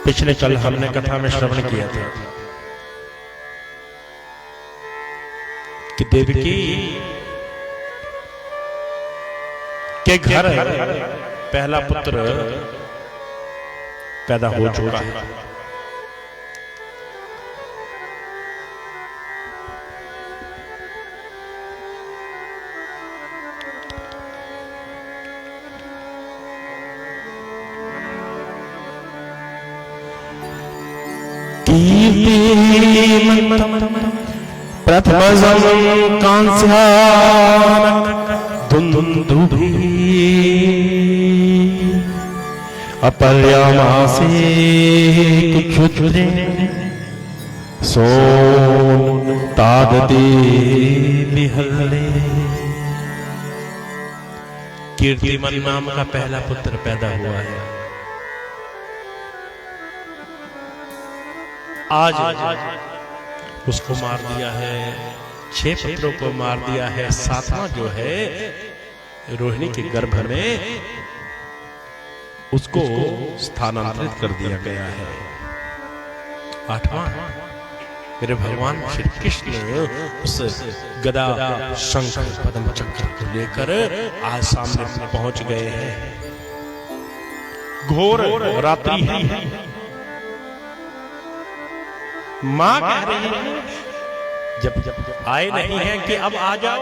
पिछले कल हमने कथा में श्रवण किया था कि देवकी के घर पहला पुत्र पैदा हो चुका है। प्रथमजं कांस्यानन्दुन्दुभिः अपर्यामासे कुक्षुत्रे सोनतादते विहल्ले। कीर्तिमन नाम का पहला पुत्र पैदा हुआ है। आज उसको मार दिया है, 6 पुत्रों को मार दिया है। 7वां जो है रोहिणी के गर्भ में उसको स्थानांतरित कर दिया गया है। 8वां मेरे भगवान श्री कृष्ण उस गदा शंख पद्म चक्र को लेकर आज सामने पहुंच गए हैं। घोर रात्रि है। मां कह रही है जब आए नहीं है कि अब आ जाओ।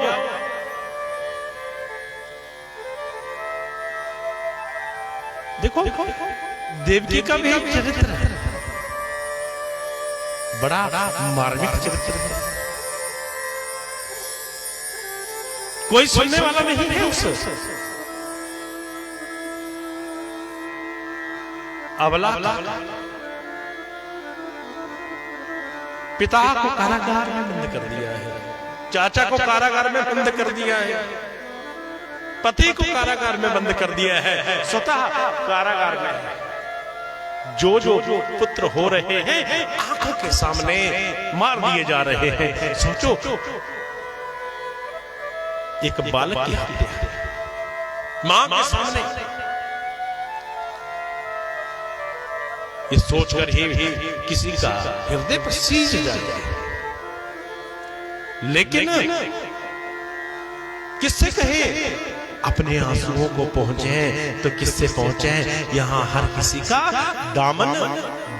देखो देवकी का भी एक चरित्र है, बड़ा मार्मिक चरित्र है। कोई सुनने वाला नहीं है उस अबला। पिता को कारागार में बंद कर दिया है, चाचा को कारागार में बंद कर दिया है, पति को कारागार में बंद कर दिया है, स्वतः कारागार में जो पुत्र हो रहे हैं आंखों के सामने मार दिए जा रहे हैं। सोचो एक बालक की हत्या मां के सामने, ये सोचकर ही किसी का हृदय पर सीज जाए। लेकिन किससे कहे अपने आंसुओं को पहुंचे तो किससे पहुंचे। यहां हर किसी का दामन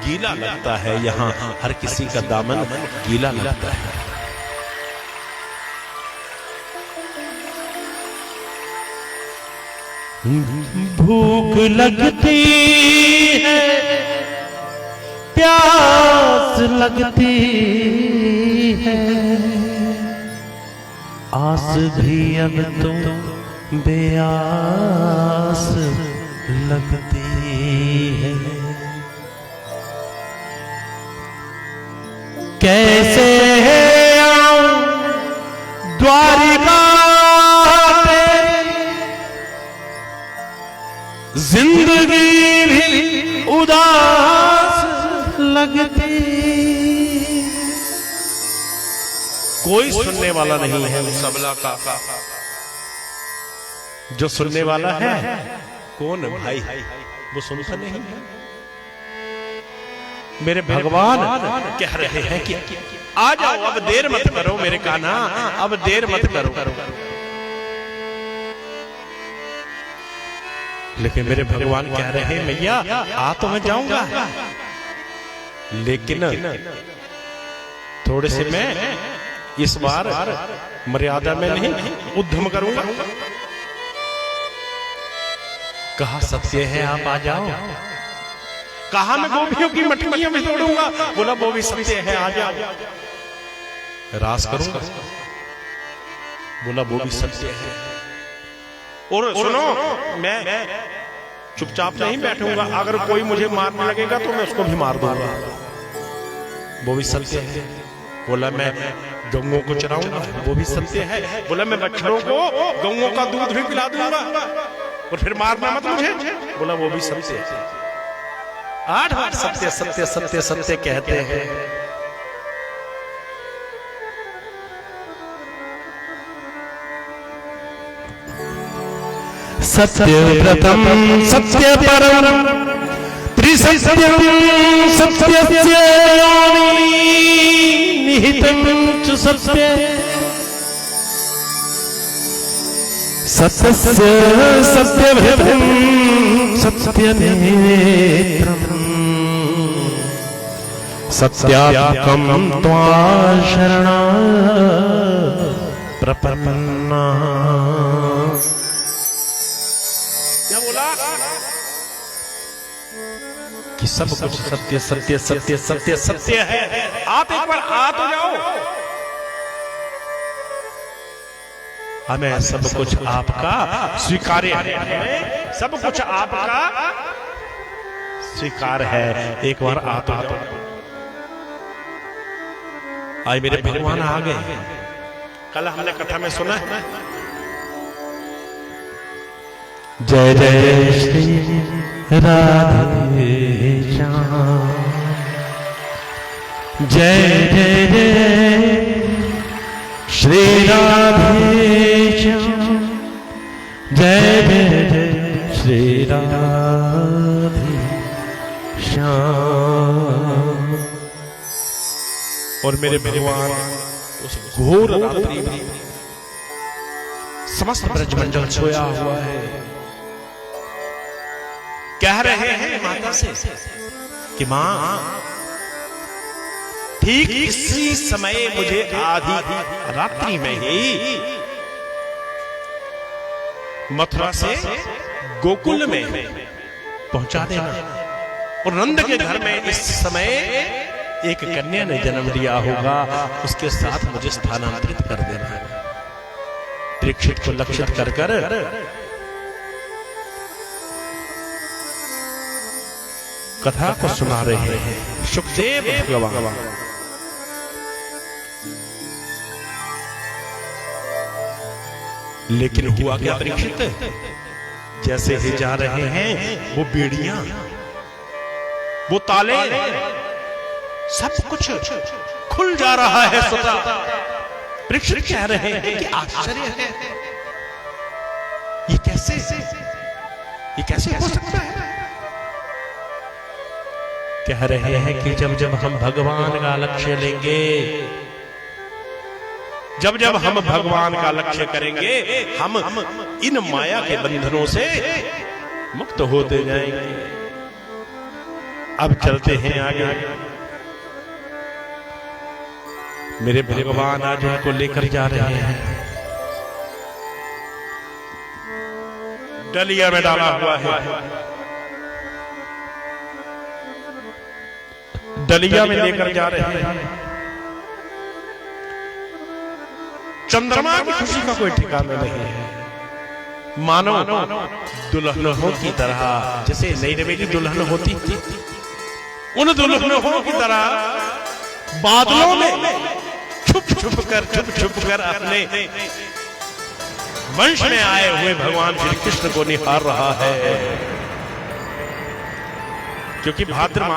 गीला लगता है, यहां हर किसी का दामन गीला लगता है। भूख लगती है, प्यास लगती है, आस भी अब तो बेआस लगती है। कैसे आऊं द्वारिका जिंदगी भी उदास लगती। कोई सुनने वाला नहीं है उस अबला का। जो सुनने वाला है कौन भाई, वो सुनता नहीं है। मेरे भगवान कह रहे हैं कि आ जाओ, अब देर मत करो मेरे कान्हा, अब देर मत करो। लेकिन मेरे भगवान कह रहे हैं मैया आ तो मैं जाऊंगा, लेकिन थोड़े से मैं इस बार मर्यादा में नहीं उद्यम करूंगा। कहा सत्य है आप आ जाओ। कहा मैं गोपियों की मटकियां में तोड़ूंगा। बोला वो भी सत्य है आ जाओ। रास करूंगा। बोला वो भी सत्य है। और सुनो मैं चुपचाप नहीं बैठूंगा, अगर कोई मुझे मारने लगेगा तो मैं उसको भी मार दूंगा। वो भी सत्य है। बोला मैं गौओं को चराऊंगा, वो भी सत्य है। बोला मैं बछड़ों को गौओं का दूध भी पिला दूंगा और फिर मारना मत मुझे। बोला वो भी सत्य है। 8 बार सत्य सत्य सत्य सत्य कहते हैं। सत्य व्रतम सत्य परम त्रिसत्यम सत्यानि निहितं च सत्ये सत्यस्य सत्यभृतं सत्यनेत्रम् सत्यात्मकं त्वा शरणा प्रपन्ना। क्या बोला कि सब कुछ सत्य सत्य सत्य सत्य सत्य है। आप एक बार आ तो जाओ। हमें सब कुछ आपका स्वीकार्य है, सब कुछ आपका स्वीकार है। एक बार आ तो जाओ। आज मेरे भगवान आ गए। कल हमने कथा में सुना है, जय जय श्री राधे श्याम, जय जय जय श्री राधे श्याम, जय जय जय श्री राधे श्याम। और मेरे भगवान उस घोर रात्रि में समस्त ब्रजमंडल सोया हुआ है, कह रहे हैं माता से कि मां ठीक इसी समय मुझे आधी रात्रि में ही मथुरा से गोकुल में पहुंचा देना, और नंद के घर में इस समय एक कन्या ने जन्म लिया होगा, उसके साथ मुझे स्थानांतरित कर देना है। परीक्षित को लक्षित कर कर कथा को सुना रहे हैं सुखदेव भगवान। लेकिन हुआ क्या परीक्षित, जैसे ही जा रहे हैं वो बेड़ियां, वो ताले, सब कुछ खुल जा रहा है स्वतः। परीक्षित कह रहे हैं कि आश्चर्य है, ये कैसे हो सकता है। कह रहे हैं कि जब जब हम भगवान का लक्ष्य लेंगे, जब जब हम भगवान का लक्ष्य करेंगे, हम इन माया के बंधनों से मुक्त होते जाएंगे। अब चलते हैं आगे। मेरे भगवान आज उनको लेकर जा रहे हैं। डलिया में डाला हुआ है, डलिया में लेकर जा रहे हैं। चंद्रमा की खुशी का कोई ठिकाना नहीं है। मानो दुल्हनों की तरह, जैसे नई नवेली दुल्हन होती थी, उन दुल्हनों की तरह बादलों में छुप छुप कर अपने वंश में आए हुए भगवान श्री कृष्ण को निहार रहा है। क्योंकि भाद्रपद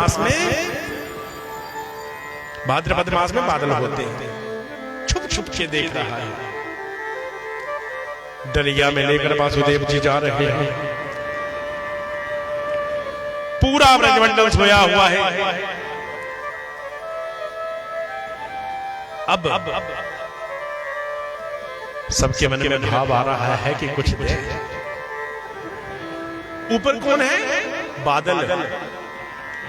मास में बादल होते हैं, छुप छुप के देख रहा है। डलिया में लेकर वासुदेव जी जा रहे हैं। पूरा ब्रजमंडल सोया हुआ है। अब सबके मन में भाव आ रहा है कि कुछ दे। ऊपर कौन है? बादल।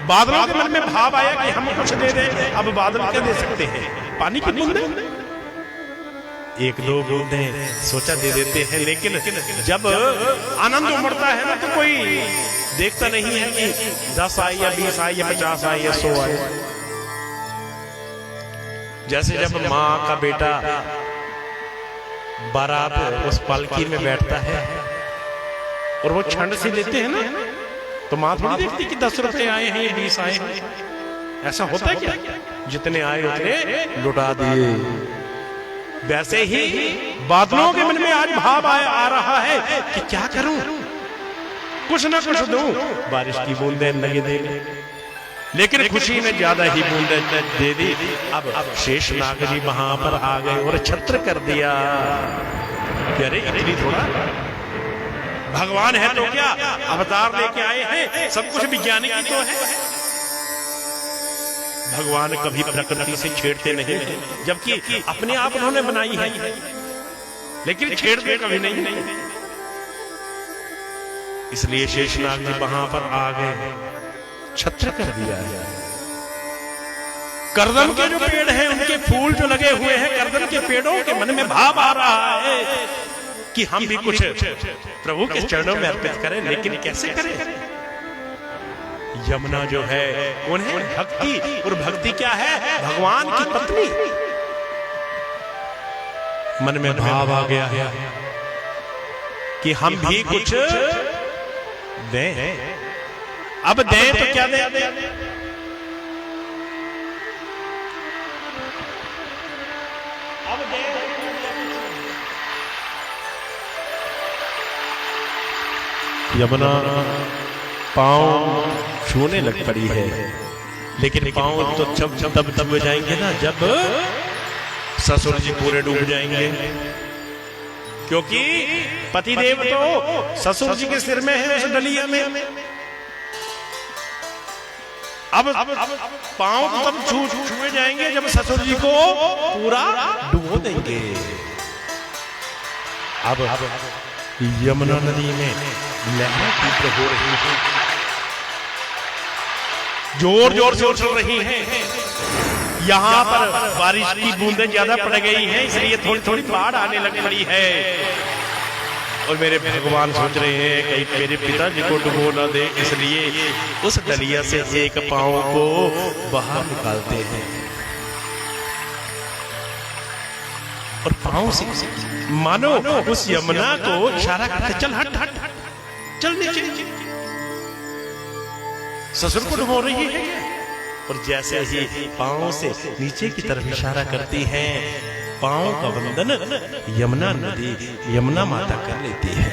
बादलों के मन में भाव आया कि हम कुछ दे दें। अब बादल क्या दे सकते हैं? पानी की बूंदें, एक दो बूंदें सोचा दे देते हैं। लेकिन जब आनंद उमड़ता है ना, तो कोई देखता नहीं है कि 10 आए या 20 आए या 50 आए या 100 आए। जैसे जब माँ का बेटा बारात उस पालकी में बैठता है और वो छंड से लेते हैं ना, तो माँ थोड़ी देखती कि 10 रुपए आए हैं या 20 आए हैं। ऐसा होता है क्या? जितने आए उतने लुटा दिए। वैसे ही बादलों के मन में आज भाव आ रहा है कि क्या करूं, कुछ ना कुछ दूं। बारिश की बूंदें नहीं देंगे, लेकिन खुशी में ज्यादा ही बूंदें दे दी। अब शेषनाग जी वहां पर आ गए और छत्र कर दिया। अरे इतनी थोड़ा, भगवान है तो क्या, अवतार लेके आए हैं, सब कुछ विज्ञानिक ही तो है। भगवान कभी प्रकृति से छेड़ते नहीं हैं, जबकि अपने आप उन्होंने बनाई है, लेकिन छेड़ते कभी नहीं। इसलिए शेषनाग जी वहां पर आ गए, छत्र कर दिया है। करदम के जो पेड़ हैं उनके फूल जो लगे हुए हैं, करदम के पेड़ों के मन में भाव आ रहा है कि हम भी कुछ प्रभु के चरणों में अर्पित करें, लेकिन कैसे करें? यमुना जो है उन्हें भक्ति, और भक्ति क्या है? भगवान की पत्नी। मन में भाव आ गया है कि हम भी कुछ दें। अब दें तो क्या दें? यमुना पांव छूने लग पड़ी है, लेकिन पांव तो तब दब जाएंगे ना जब ससुर जी पूरे डूब जाएंगे, क्योंकि पतिदेव तो ससुर जी के सिर में है उस डलिया में। अब पांव तो तब छूए जाएंगे जब ससुर जी को पूरा डुबो देंगे। अब यमुना नदी में लहरें तीव्र हो रही हैं, जोर जोर से उछल रही हैं। यहाँ पर बारिश की बूंदें ज्यादा पड़ गई हैं, इसलिए थोड़ी थोड़ी बाढ़ आने लग पड़ी है। और मेरे भगवान सोच रहे हैं कहीं मेरे पिताजी को डुबो ना दे, इसलिए उस डलिया से एक पांव को बाहर निकालते हैं और पांव से मानो उस यमुना को इशारा करते, चल हट हट हट, चल नीचे। ससुर को डुबो रही है, और जैसे ही पांव से नीचे की तरफ इशारा करती हैं, पांव का वंदन यमुना नदी, यमुना माता कर लेती है।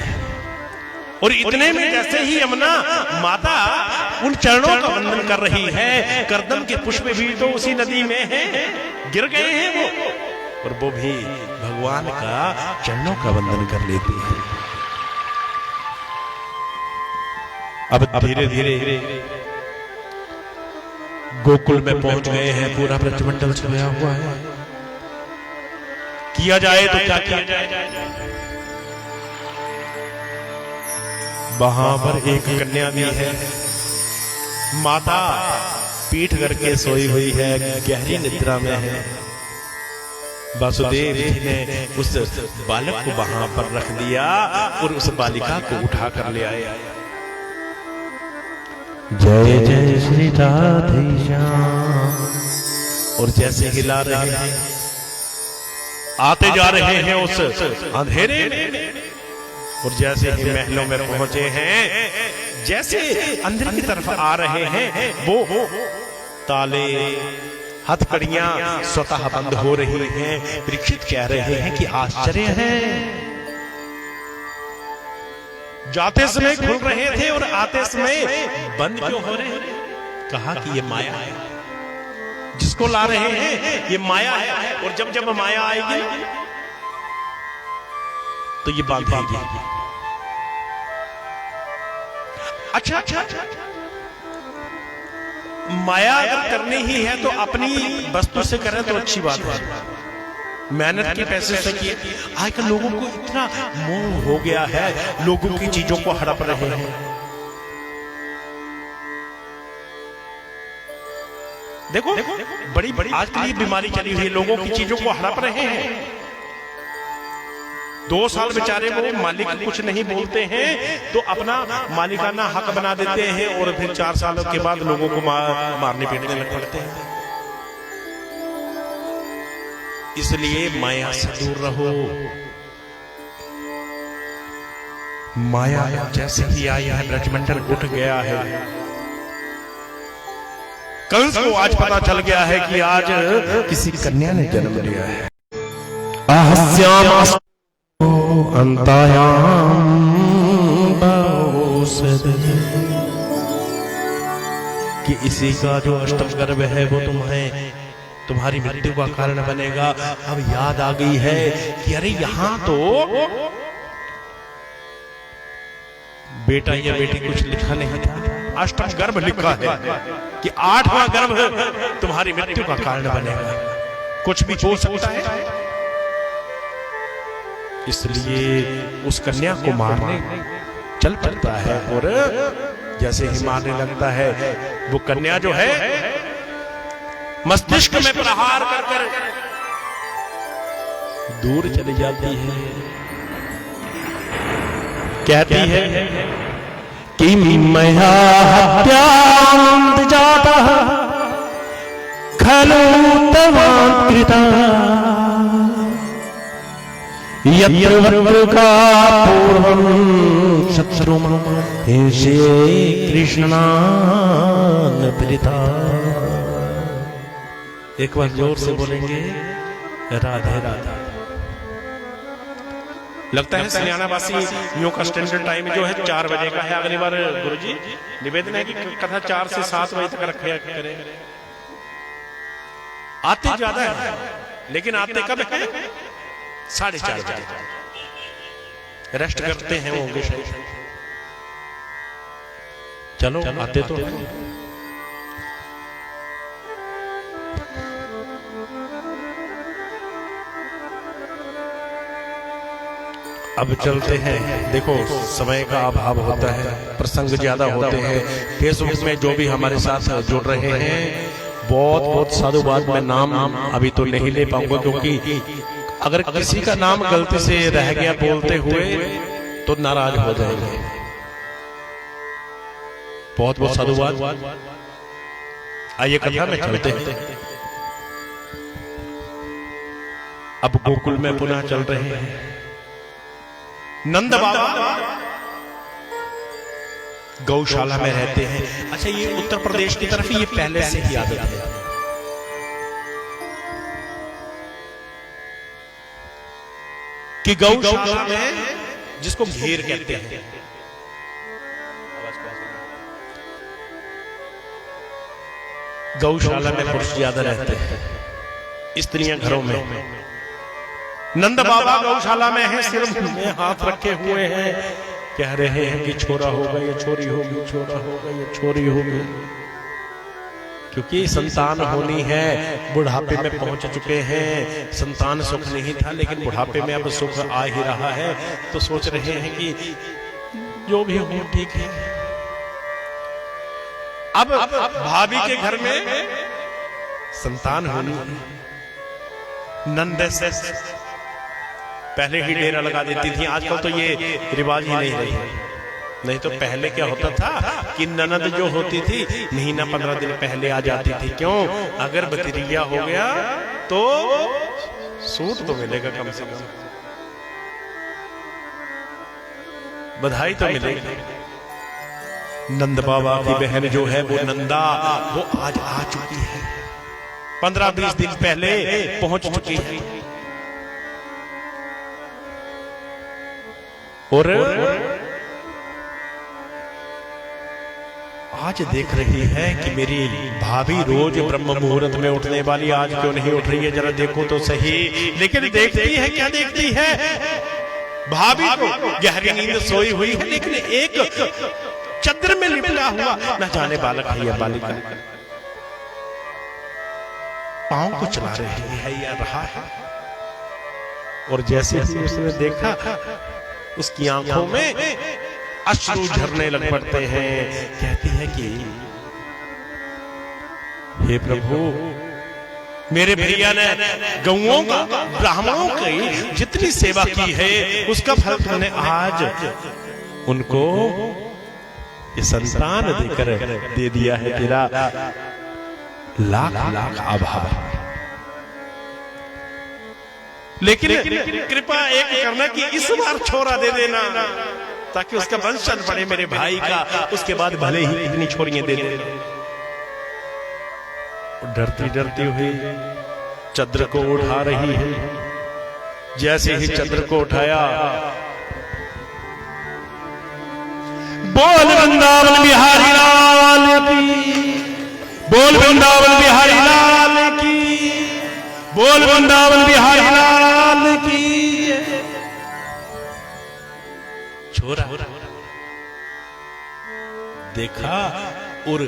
और इतने में जैसे ही यमुना माता उन चरणों का वंदन कर रही है, करदम के पुष्प भी तो उसी नदी में हैं, गिर गए हैं वो, और वो भी भगवान का चरणों का वंदन कर लेती है। अब धीरे धीरे गोकुल में पहुंच गए हैं, पूरा ब्रजमंडल छाया हुआ है। किया जाए तो क्या किया जाए? वहां पर एक कन्या भी है, माता पीठ करके सोई हुई है, गहरी निद्रा में है। वासुदेव जी ने उस बालक को वहां पर रख दिया और उस बालिका को उठा कर ले आए। जय जय श्री राधे श्याम। और जैसे हिला रहे हैं, आते जा रहे हैं उस अंधेरे में, और जैसे ही महलों में पहुंचे हैं, जैसे अंदर की तरफ आ रहे हैं, वो ताले हथकड़ियां स्वतः बंद हो रही हैं। परीक्षित कह रहे हैं कि आश्चर्य है, जाते समय खुल रहे थे और आते समय बंद क्यों हो रहे हैं? कहा कि ये माया है, जिसको ला रहे हैं ये माया है, और जब जब माया आएगी तो ये बांधेगी। अच्छा अच्छा, माया अगर करनी ही है तो अपनी वस्तु से करें तो अच्छी बात है, मेहनत के पैसे से किए। आजकल लोगों को इतना मोह हो गया है, लोगों की चीजों को हड़प रहे हैं। देखो बड़ी बड़ी आजकल ये बीमारी चली हुई है, लोगों की चीजों को हड़प रहे हैं। 2 साल बेचारे वो मालिक कुछ नहीं बोलते हैं तो अपना मालिकाना हक बना देते हैं, और फिर 4 सालों के बाद लोगों को मारने पीटने लग पड़ते हैं। इसलिए माया से दूर रहो। माया जैसे ही आई है, ब्रजमंडल उठ गया है। कंस को आज पता चल गया है कि आज किसी कन्या ने जन्म लिया है। आहस्याम अंतायाम कि इसी का जो अष्टम गर्भ है वो तुम्हारी मृत्यु का कारण बनेगा। अब याद आ गई है कि अरे यहां तो बेटा या बेटी कुछ लिखा नहीं था, अष्टम गर्भ लिखा है कि 8वां गर्भ तुम्हारी मृत्यु का कारण बनेगा, कुछ भी हो सकता है। इसलिए उस कन्या को मारने चल पड़ता है और जैसे ही मारने लगता है वो कन्या जो है मस्तिष्क में प्रहार कर कर दूर चली जाती है। कहती है कि मया हत्यान्त जाता खलु तवां कृता यत्र वक्रका पूर्वं शत्रुं हिंसे कृष्णान प्रीता। एक बार जोर से बोलेंगे राधे राधे। लगता है सन्यानावासी यूं का स्टैंडर्ड टाइम जो है 4 बजे का है। अगली बार गुरुजी निवेदन है कि कथा 4 से 7 बजे तक रखे करें। आते ज्यादा है लेकिन आते कब है? 4:30 बजे। रेस्ट करते हैं होंगे शायद। चलो आते तो अब चलते हैं। देखो समय का अभाव होता है, प्रसंग ज्यादा होते हैं। फेसबुक में जो भी हमारे साथ जुड़ रहे हैं बहुत बहुत साधुवाद। मैं नाम अभी तो नहीं ले पाऊंगा क्योंकि अगर किसी का नाम गलती से रह गया बोलते हुए तो नाराज हो जाएंगे। बहुत बहुत साधुवाद। आइए कथा में चलते हैं। अब गोकुल में पुनः चल रहे हैं। नंद बाबा गौशाला में रहते हैं। अच्छा ये उत्तर प्रदेश की तरफ ये पहले से ही आदत है कि गौशाला में जिसको घेर कहते हैं, गौशाला में पुरुष ज्यादा रहते हैं, स्त्रियां घरों में। नंद बाबा गौशाला में हैं, सिर में हाथ रखे हुए हैं, कह रहे हैं कि छोरा होगा या छोरी होगी, छोरा होगा या छोरी होगी। क्योंकि संतान होनी है, बुढ़ापे में पहुंच चुके हैं। संतान सुख नहीं था लेकिन बुढ़ापे में अब सुख आ ही रहा है, तो सोच रहे हैं कि जो भी हो ठीक है। अब भाभी के घर में संतान होनी है। नंद से पहले ही डेरा लगा देती थी। आजकल तो ये रिवाज ही नहीं रही। नहीं तो पहले क्या होता था कि ननद जो होती थी महीना 15 दिन पहले आ जाती थी। क्यों? अगर भतीजा हो गया तो सूट तो मिलेगा, कम से कम बधाई तो मिलेगी। नंद बाबा की बहन जो है वो नंदा, वो आज आ चुकी है। 15-20 दिन पहले पहुंच चुकी है और आज देख रही है कि मेरी भाभी रोज ब्रह्म मुहूर्त में उठने वाली आज क्यों नहीं उठ रही है, जरा देखो तो सही। लेकिन देखती है, क्या देखती है? भाभी को गहरी नींद सोई हुई है लेकिन एक चद्र में लिपटा हुआ न जाने बालक है या बालिका पांव को चला रही है या रहा है। और जैसे ही उसने देखा उसकी आंखों में अश्रु झरने लग पड़ते हैं। कहती है कि हे प्रभु, मेरे भैया ने गौओं का, ब्राह्मणों की जितनी सेवा की है उसका फल तुमने आज उनको ये संतान देकर दे दिया है। तेरा लाख लाख आभार। लेकिन कृपा एक करना कि इस बार छोरा दे देना ताकि उसका वंश चल पड़े मेरे भाई का। उसके बाद भले ही इतनी छोरियां दे दे। डरती डरती हुई चद्र को उठा रही है। जैसे ही चद्र को उठाया, बोल वृंदावन बिहारी लाल की, बोल वृंदावन बिहारी लाल की, बोल वृंदावन बिहारी लाल की। छोरा देखा और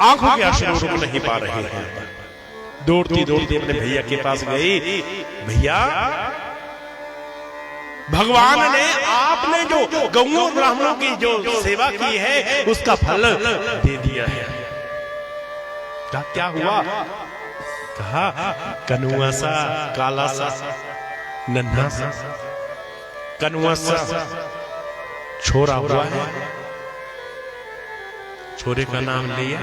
आंखों के आंसू रुक नहीं पा रहे हैं। दौड़ती दौड़ती अपने भैया के पास गई, भैया भगवान ने आपने जो गौओं ब्राह्मणों की जो सेवा की है उसका फल दे दिया है। क्या हुआ? कहा कनुआ सा काला सा नन्हा सा कनुआ सा छोरा हुआ है, छोरे का नाम लिया,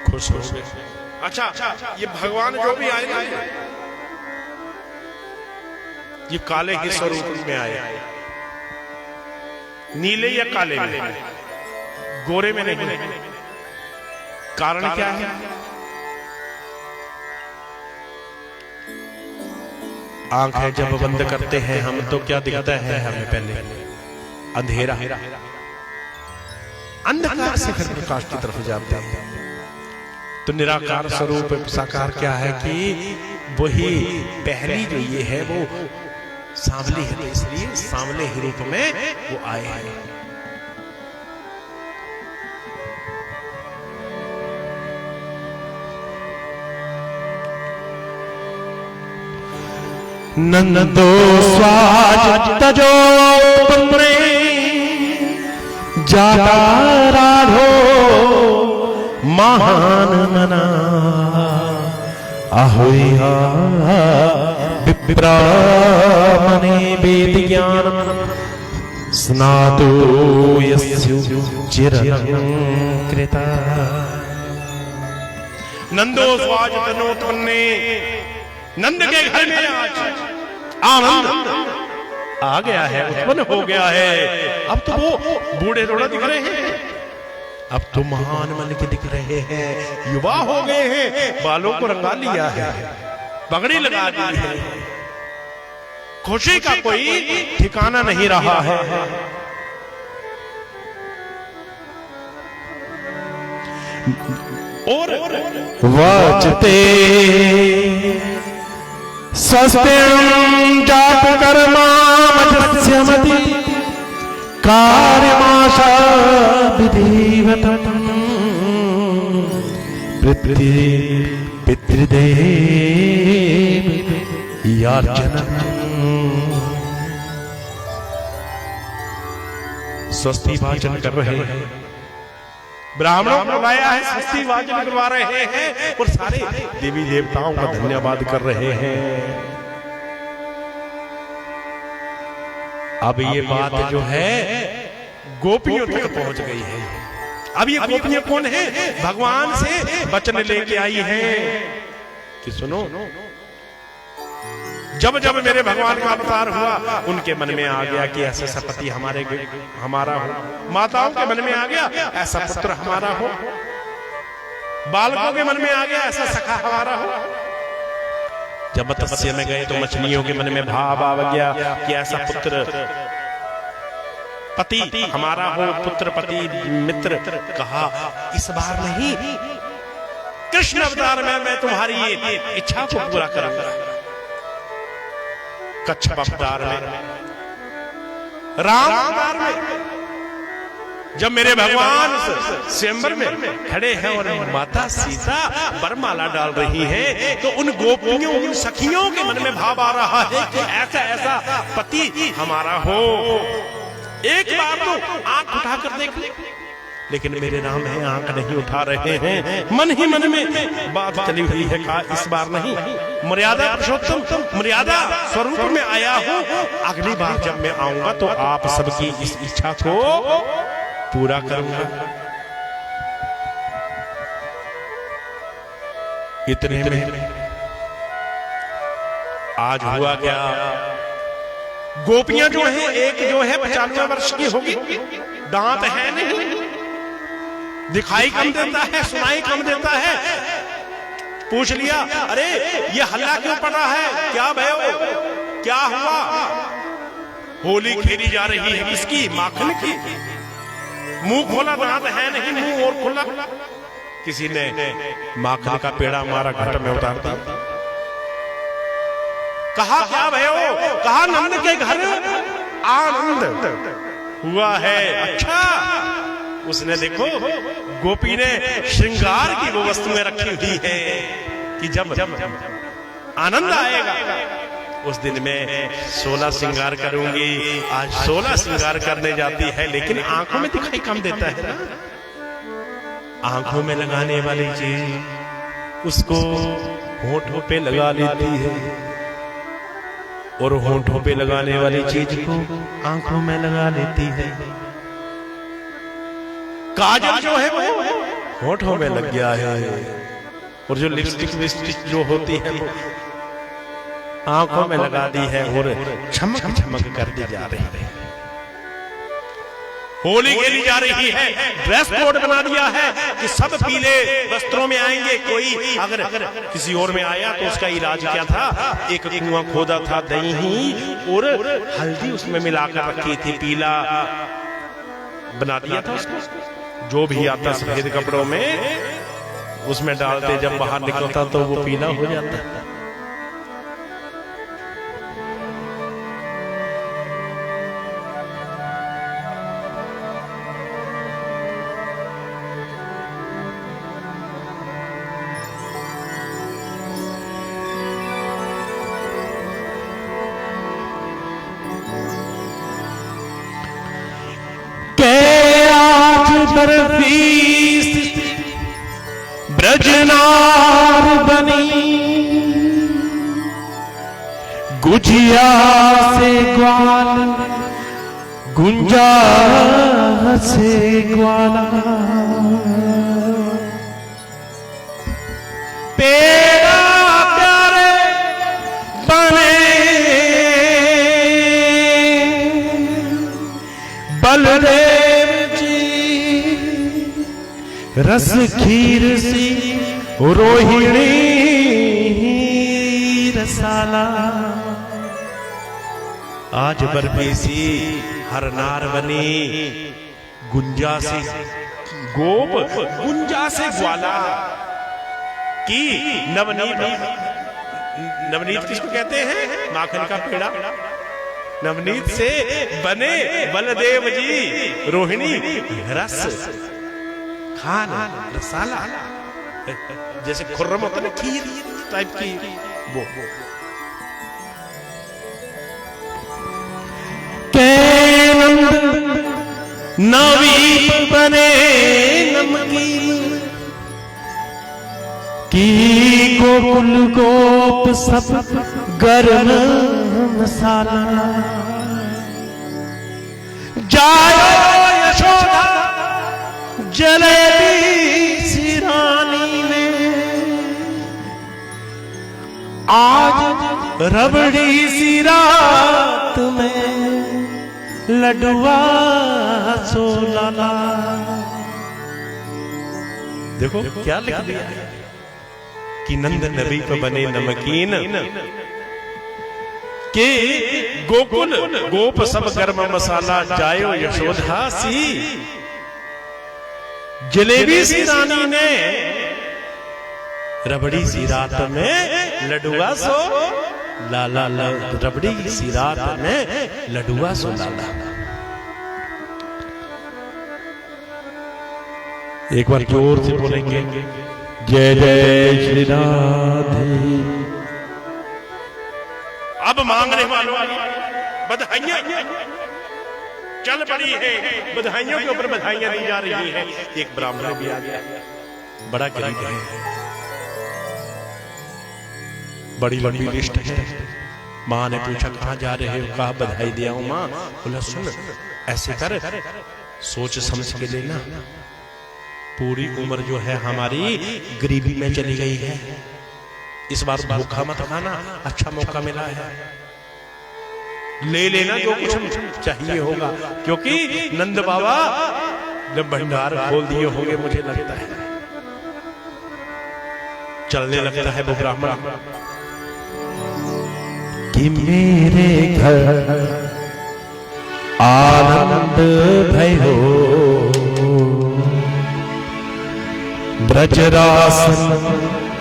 खुश हो गए। अच्छा, ये भगवान जो भी आए ना ये काले के स्वरूप में आए, नीले या काले में, गोरे में नहीं। कारण क्या है? आंखें जब बंद करते हैं हम तो क्या दिखता है हमें? पहले अंधेरा, अंधकार से फिर प्रकाश की तरफ जाते हैं। तो निराकार स्वरूप साकार क्या है कि वही पहली जो ये है वो सांवली है, तो इसलिए सांवले ही रूप में वो आए हैं। नंदो स्वाज तजो तुमरे जाता राधो महान मना आहुया विप्रामणे वेद ज्ञान स्नातो यस्यु चिरं कृता। नंदो स्वाज तनो तुमने, नंद के घर में आज आनंद आ गया है, उत्पन्न हो गया है। अब तो वो बूढ़े थोड़ा दिख रहे हैं, अब तो महान मन के दिख रहे हैं, युवा हो गए हैं, बालों को रंगा लिया है, पगड़ी लगा दी है, खुशी का कोई ठिकाना नहीं रहा है। और वाचते सस्त्यं जात कर्मामजस्यमति कार्यमाशा विधिवतं पितृदेव यार्चनम्। स्वस्ति वाचन कर रहे हैं, ब्राह्मणों को बुलाया है, स्वस्ति वाचन करवा रहे हैं और सारे देवी देवताओं का धन्यवाद कर रहे हैं। अब ये बात जो है गोपियों तक पहुंच गई है। अब ये गोपियां कौन है? भगवान से वचन लेके आई हैं कि सुनो, जब जब मेरे भगवान का अवतार हुआ उनके मन में आ गया कि ऐसा पति हमारा हो, माताओं के मन में आ गया ऐसा पुत्र हमारा हो, बालकों के मन में आ गया ऐसा सखा हमारा हो। जब मत्स्य में गए तो मछलियों के मन में भाव आ गया कि ऐसा पुत्र पति हमारा हो, पुत्र पति मित्र। कहा इस बार नहीं, कृष्ण अवतार में मैं तुम्हारी ये इच्छा को पूरा करूंगा। कच्छप अवतार में, राम अवतार में, जब मेरे भगवान स्वयंवर में खड़े हैं और माता सीता वरमाला डाल रही है तो उन गोपियों, उन सखियों के मन में भाव आ रहा है कि ऐसा ऐसा पति हमारा हो। एक बार तो आंख उठाकर देख ले, लेकिन मेरे राम है आंख नहीं उठा रहे हैं। मन ही मन में बात चली हुई है, कहा इस बार नहीं, मर्यादा पुरुषोत्तम मर्यादा स्वरूप में आया हूं, अगली बार जब मैं आऊंगा तो आप सबकी इस इच्छा को पूरा करूंगा। इतने में आज हुआ क्या? गोपियां जो है, एक जो है 95 वर्ष की होगी, दांत है नहीं, दिखाई कम देता है, सुनाई कम देता है। पूछ लिया, अरे ये हल्ला क्यों पड़ रहा है, क्या भयो, क्या हुआ? होली खेली जा रही है, किसकी? माखन की। मुंह खोला, दांत है नहीं, मुंह और खुला। किसी ने माखन का पेड़ा हमारा घट में उतार दिया। कहा क्या भयो? कहा नंद के घर आनंद हुआ है। अच्छा, उसने देखो गोपी ने श्रृंगार की वो वस्तु में रखी हुई है कि जब आनंद आएगा उस दिन में 16 श्रृंगार करूंगी। आज 16 श्रृंगार करने जाती है, लेकिन आंखों में दिखाई कम देता है ना। आंखों में लगाने वाली चीज उसको होठों पे लगा लेती है, और होठों पे लगाने वाली चीज को आंखों में लगा लेती है। काजल जो है वो होठों में लग गया है, और जो लिपस्टिक जो होती है वो आंखों में लगा दी है, और चमक चमक कर दी जा रही है। होली खेली जा रही है, ड्रेस कोड बना दिया है कि सब पीले वस्त्रों में आएंगे। कोई अगर किसी और में आया तो उसका इलाज क्या था, एक कुआं खोदा था, दही और हल्दी उसमें मिलाकर रखी थी, पीला बना दिया था उसको। जो भी आता सफेद कपड़ों में उसमें डालते, जब बाहर निकलता तो वो पीला हो जाता। ब्रजनार बनी गुजिया से ग्वाल, गुंजा से ग्वाला, पेड़ा प्यारे बने बलदेव रस खीर सी रोहिणी रसाला। आज बर्फी सी हर नार बनी गुंजा से गोप, गुंजा से ग्वाला की नवनीत। नवनीत किसको कहते हैं? माखन का पेड़ा। नवनीत से बने बलदेव जी रोहिणी रस खाना रसाला, जैसे खुर्रम होता है खीर टाइप की वो। नवीप बने नमकीन की गोकुल गोप सब गरम मसाला। जायो यशोदा जलेबी सिरानी में, आज रबड़ी सी रात में लडुआ सो लाला। देखो क्या लिख दिया कि नंद नबी पे बने नमकीन के गोकुल गोप सब गर्म मसाला। जायो यशोदा सी जलेबी सी रानी ने, रबड़ी सी रात में लडुआ सो लाला। रबड़ी सी रात में लडुआ सो लाला। एक बार जोर से बोलेंगे जय जय श्री राधे। अब मांगने वालों बधाइयां चल पड़ी है, बधाइयों के ऊपर बधाइयां दी जा रही है। एक ब्राह्मण भी आ गया, बड़ा गरीब है, बड़ी लंबी लिस्ट है। माँ ने पूछा कहाँ जा रहे हो? कहा बधाई दिया हूं माँ। बोला सुन ऐसे कर, सोच समझ के लेना, पूरी उम्र जो है हमारी गरीबी में चली गई है, इस बार भूखा मत खाना, अच्छा मौका मिला है, ले लेना जो कुछ चाहिए होगा। क्योंकि नंद बाबा जब भंडार खोल दिए होंगे मुझे लगता है। चलने लगता है वो ब्राह्मण कि मेरे घर आनंद भयो, ब्रजरासन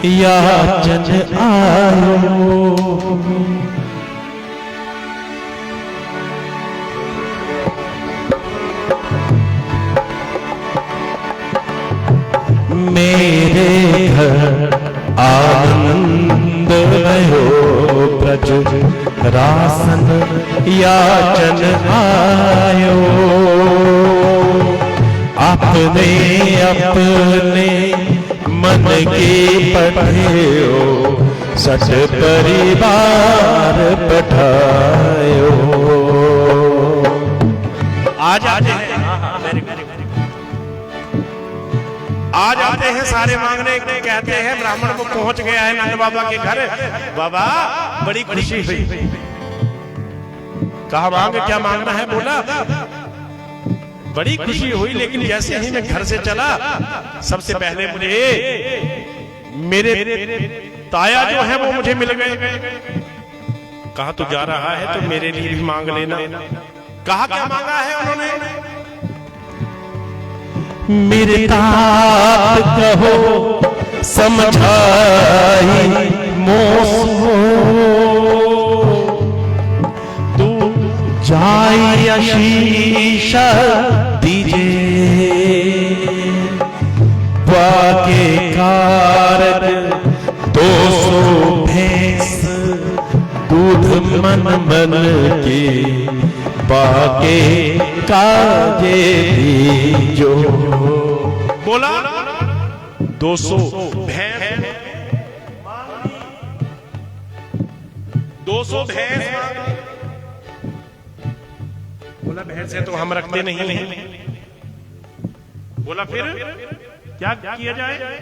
याचन आयो। मेरे घर आनंद भयो ब्रज रासन याचन आयो। अपने अपने मन के पठयो सठ परिवार पठायो। आज आते हैं आज आते हैं सारे मांगने, कहते हैं ब्राह्मण को पहुंच गया है नंद बाबा के घर। बाबा बड़ी खुशी हुई। कहा मांग, क्या मांगना है? बोला बड़ी खुशी हुई, लेकिन जैसे ही मैं घर से चला सबसे पहले मुझे मेरे ताया जो है वो मुझे मिल गए। कहा तू जा रहा है तो मेरे लिए भी मांग लेना। कहा क्या मांगा है उन्होंने? मेरे तात कहो समझाई मोह, तू जाय आशीष दीजे। वाके कारक 200 भैंस दूध मन मन के, बाके काजे दीजो। बोला 200 भैंस, 200 भैंस। बोला भैंस है तो हम रखते नहीं। बोला फिर क्या किया जाए?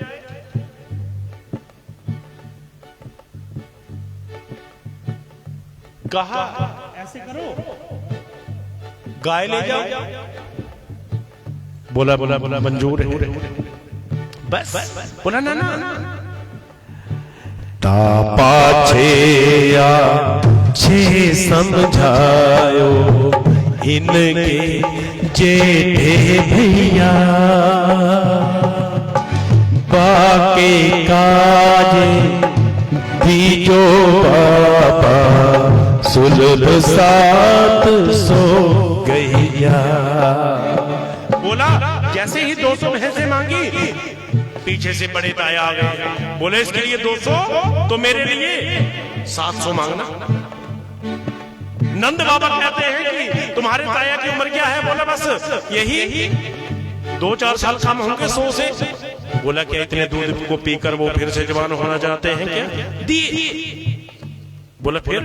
कहा ऐसे करो, गाय ले जाओ। बोला बोला बोला मंजूर है। बस बोला ना ना ता पाछे छे समझायो इनके जेठे भैया। बाके काजे दीजो बाबा सुलभ 700 गैया। बोला जैसे ही 200 भैंसें मांगी, पीछे से बड़े ताया आ गए। बोले इसके लिए 200 तो मेरे लिए 700 मांगना। नंद बाबा कहते हैं कि तुम्हारे ताया की उम्र क्या है? बोला बस यही 2-4 साल कम होंगे 100 से। बोला क्या इतने दूध को पीकर वो फिर से जवान होना चाहते हैं क्या? दिए। बोला फिर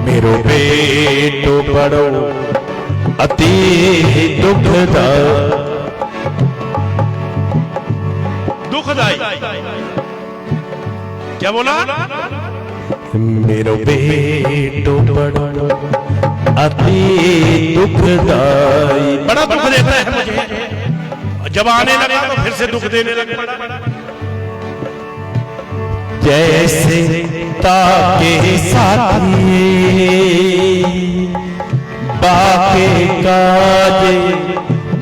मेरो बेटो बड़ो अति दुखदाई। क्या बोला? मेरो बेटो बड़ो अति दुखदाई। बड़ा दुख देता है मुझे, जब आने लगा तो फिर से दुख देने लगा। जैसे ताके साथी बाके काजे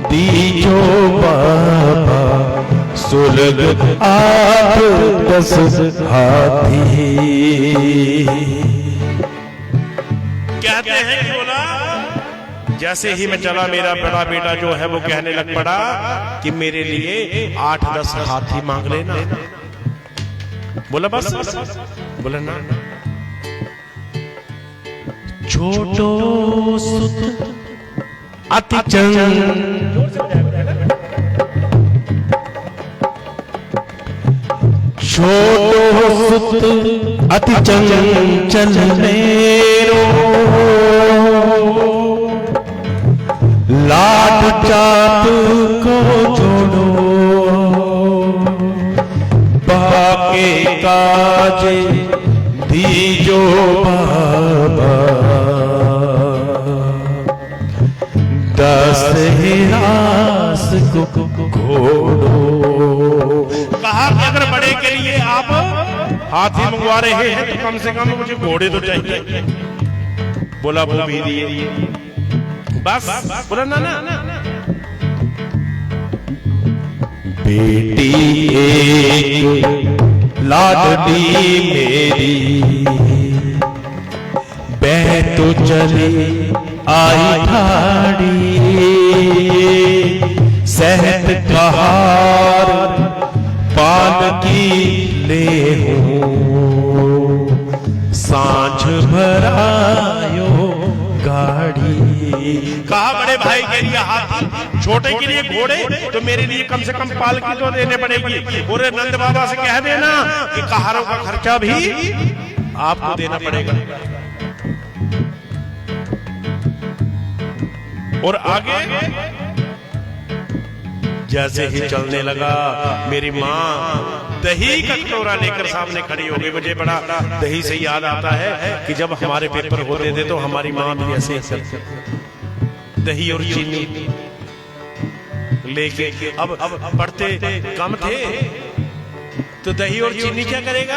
दीजो बाबा सुलग 8-10 हाथी। कहते हैं कि बोला जैसे ही मैं चला, मेरा बड़ा बेटा जो है वो कहने लग पड़ा कि मेरे लिए 8-10 हाथी मांग लेना। बोला बस। बोला ना छोटो सुत अति छोटो सुत अति चंचल मेरो। लाड चाप को जोड़ो बाके काजे दीजो बाबा। 10 हिरास को घोड़ो। कहा कि अगर बड़े के लिए आप हाथी मंगवा रहे हैं तो कम से कम मुझे घोड़े तो चाहिए। बोला वो भी दिए। बस बोला ना ना बेटी एक लाडली मेरी, बह तो चली आई ठाड़ी सहत कहार पाल की ले हो सांझ भरायो गाड़ी। कहा बड़े भाई के लिए हाथी, छोटे के लिए घोड़े, तो मेरे लिए कम से कम पालकी तो देने पड़ेगी। और नंद बाबा से कह देना कि कहारों का खर्चा भी आपको देना पड़ेगा। और आगे जैसे ही चलने लगा, मेरी माँ दही का कटोरा लेकर सामने खड़ी हो गई। मुझे बड़ा दही से याद आता है कि जब हमारे पेपर होते थे तो हमारी माँ भी ऐसे दही और चीनी लेके, अब पढ़ते कम थे तो दही और चीनी क्या करेगा।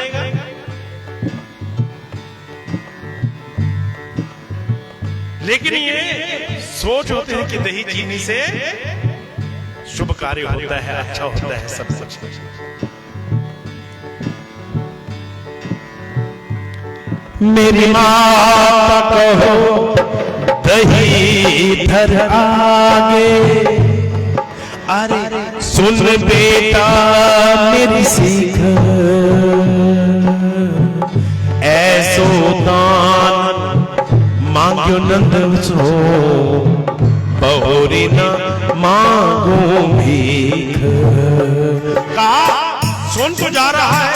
लेकिन ये सोच होती है कि दही चीनी से शुभ कार्य होता है, अच्छा होता है सब कुछ। मेरी माता कहो दही धर आगे, अरे सुन बेटा मेरी सीख, ऐसो दान मांग्यो नंद सो, बहुरी न मांगो भीख। कहा सुन तो जा रहा है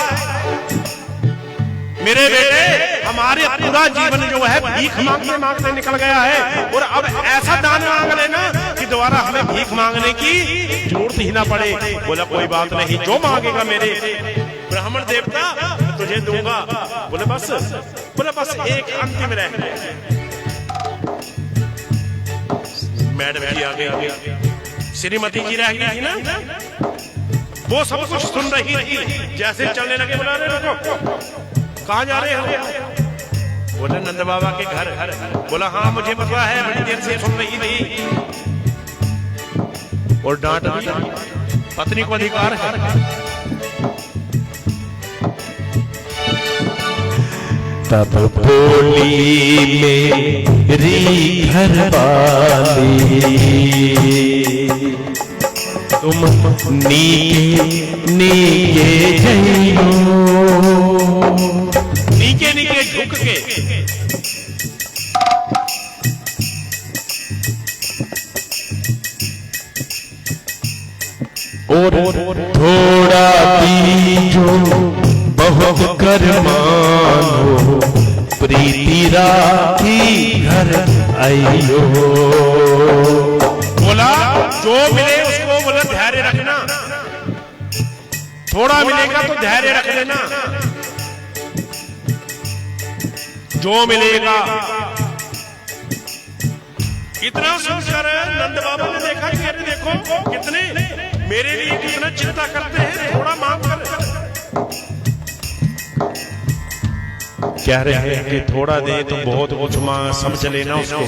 मेरे बेटे, हमारे पूरा जीवन जो है भीख मांगने मांगने निकल गया है। और अब ऐसा दान मांग लेना कि दोबारा हमें भीख मांगने की जरूरत ही ना पड़े। बोला कोई बात नहीं, जो मांगेगा मेरे ब्राह्मण देवता तुझे दूंगा। बोले बस एक अंतिम रह गया। मैडम जी आ गई, श्रीमती जी रह गई ना, वो सब कुछ सुन रही थी। जैसे चलने लगे, बोला अरे रुको, कहाँ जा रहे हो। बोले नंद बाबा के घर। बोला हाँ मुझे पता है, बड़ी देर से सुन रही थी। और डांट दी, पत्नी को अधिकार है। तब बोली मेरी घरवाली, तुम नीके जइयो, नीके झुक के। और थोड़ा दीजो बहुत कर मानो, प्रीति राखी घर आइयो। बोला जो मिले उसको बोला धैर्य रखना, थोड़ा मिलेगा तो धैर्य रख लेना, जो मिलेगा। इतना सुनकर नंद बाबा ने देखा कि अरे देखो कितने मेरे लिए कितना चिंता करते हैं, थोड़ा मांग कर। कह रहे हैं कि थोड़ा दे तो बहुत कुछ मांग, समझ लेना उसको।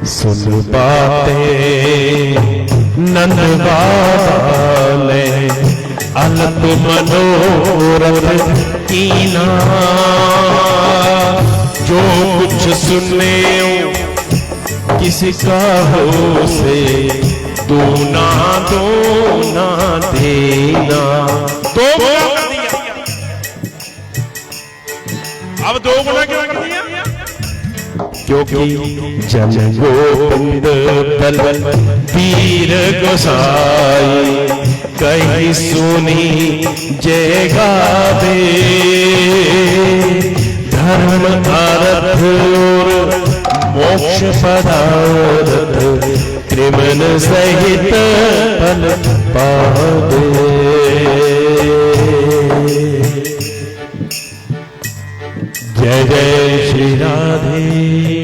सुन बातें नंद बाबा ने, अल्प मनोरथ कीना, जो कुछ सुने किसी का हो से, दूना देना। दो गुना कर दिया। अब दो गुना क्यों कर दिया? क्योंकि जन गोविंद बल वीर गोसाई, कहीं सुनी जय गावे, धर्म अर्थ और मोक्ष पदार्थ, कृमन सहित फल पावे। जय जय श्री राधे।